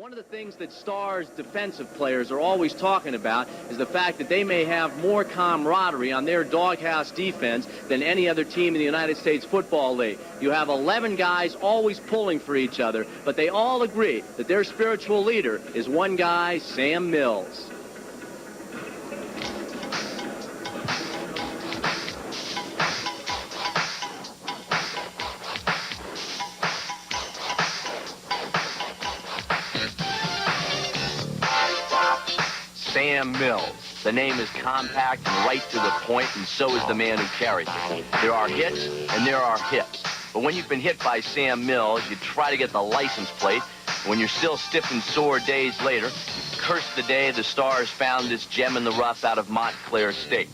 One of the things that Stars defensive players are always talking about is the fact that they may have more camaraderie on their doghouse defense than any other team in the United States Football League. You have 11 guys always pulling for each other, but they all agree that their spiritual leader is one guy, Sam Mills. Sam Mills. The name is compact and right to the point, and so is the man who carries it. There are hits and there are hits. But when you've been hit by Sam Mills, you try to get the license plate. When you're still stiff and sore days later, you curse the day the Stars found this gem in the rough out of Montclair State.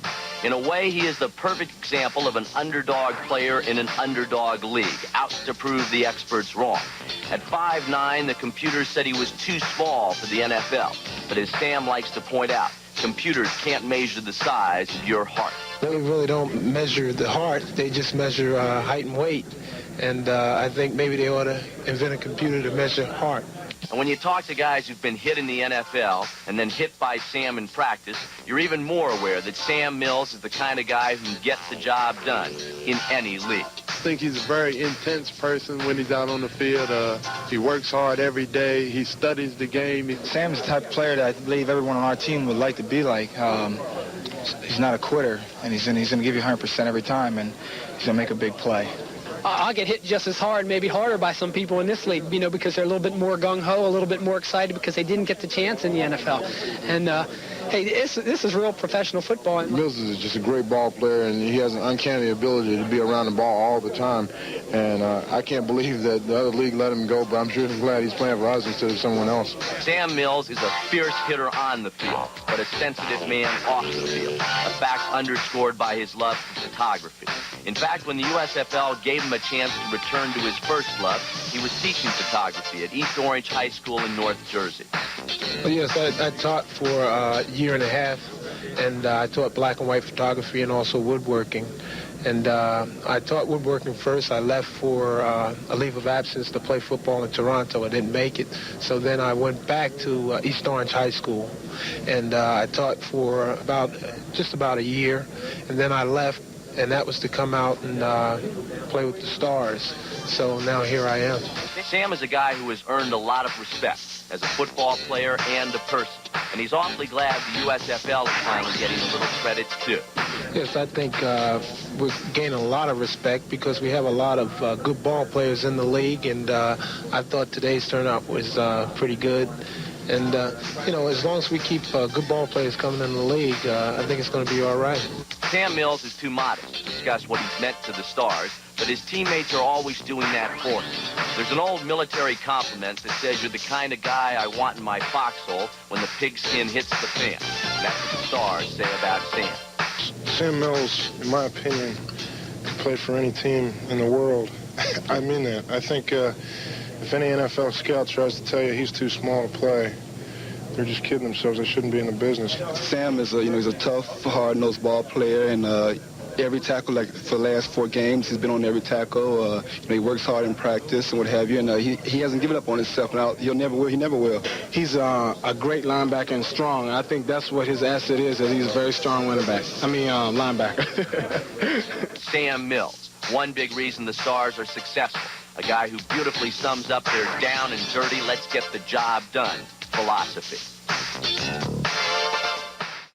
In a way, he is the perfect example of an underdog player in an underdog league, out to prove the experts wrong. At 5'9", the computers said he was too small for the NFL. But as Sam likes to point out, computers can't measure the size of your heart. They really don't measure the heart. They just measure height and weight. And I think maybe they ought to invent a computer to measure heart. And when you talk to guys who've been hit in the NFL and then hit by Sam in practice, you're even more aware that Sam Mills is the kind of guy who gets the job done in any league. I think he's a very intense person when he's out on the field. He works hard every day. He studies the game. Sam's the type of player that I believe everyone on our team would like to be like. He's not a quitter, and he's going to give you 100% every time, and he's going to make a big play. I'll get hit just as hard, maybe harder by some people in this league, you know, because they're a little bit more gung-ho, a little bit more excited because they didn't get the chance in the NFL. And, hey, this is real professional football. Mills is just a great ball player, and he has an uncanny ability to be around the ball all the time. And I can't believe that the other league let him go, but I'm sure glad he's playing for us instead of someone else. Sam Mills is a fierce hitter on the field, but a sensitive man off the field, a fact underscored by his love for photography. In fact, when the USFL gave him a chance to return to his first love, he was teaching photography at East Orange High School in North Jersey. Well, yes, I taught for a year and a half, and I taught black and white photography and also woodworking. And I taught woodworking first. I left for a leave of absence to play football in Toronto. I didn't make it. So then I went back to East Orange High School, and I taught for just about a year. And then I left, and that was to come out and play with the Stars. So now here I am. Sam is a guy who has earned a lot of respect as a football player and a person. And he's awfully glad the USFL is finally getting a little credit, too. Yes, I think we're gaining a lot of respect because we have a lot of good ball players in the league, and I thought today's turnout was pretty good. And, you know, as long as we keep good ball players coming in the league, I think it's going to be all right. Sam Mills is too modest to discuss what he's meant to the Stars, but his teammates are always doing that for him. There's an old military compliment that says you're the kind of guy I want in my foxhole when the pigskin hits the fan. And that's what the Stars say about Sam. Sam Mills, in my opinion, could play for any team in the world. I mean that. I think if any NFL scout tries to tell you he's too small to play, they're just kidding themselves. They shouldn't be in the business. Sam is he's a tough, hard-nosed ball player, and every tackle, like for the last 4 games, he's been on every tackle. He works hard in practice and what have you, and he hasn't given up on himself. Now he never will. He's a great linebacker and strong. I think that's what his asset is, that he's a very strong linebacker. Sam Mills, one big reason the Stars are successful. A guy who beautifully sums up their down and dirty, let's get the job done philosophy.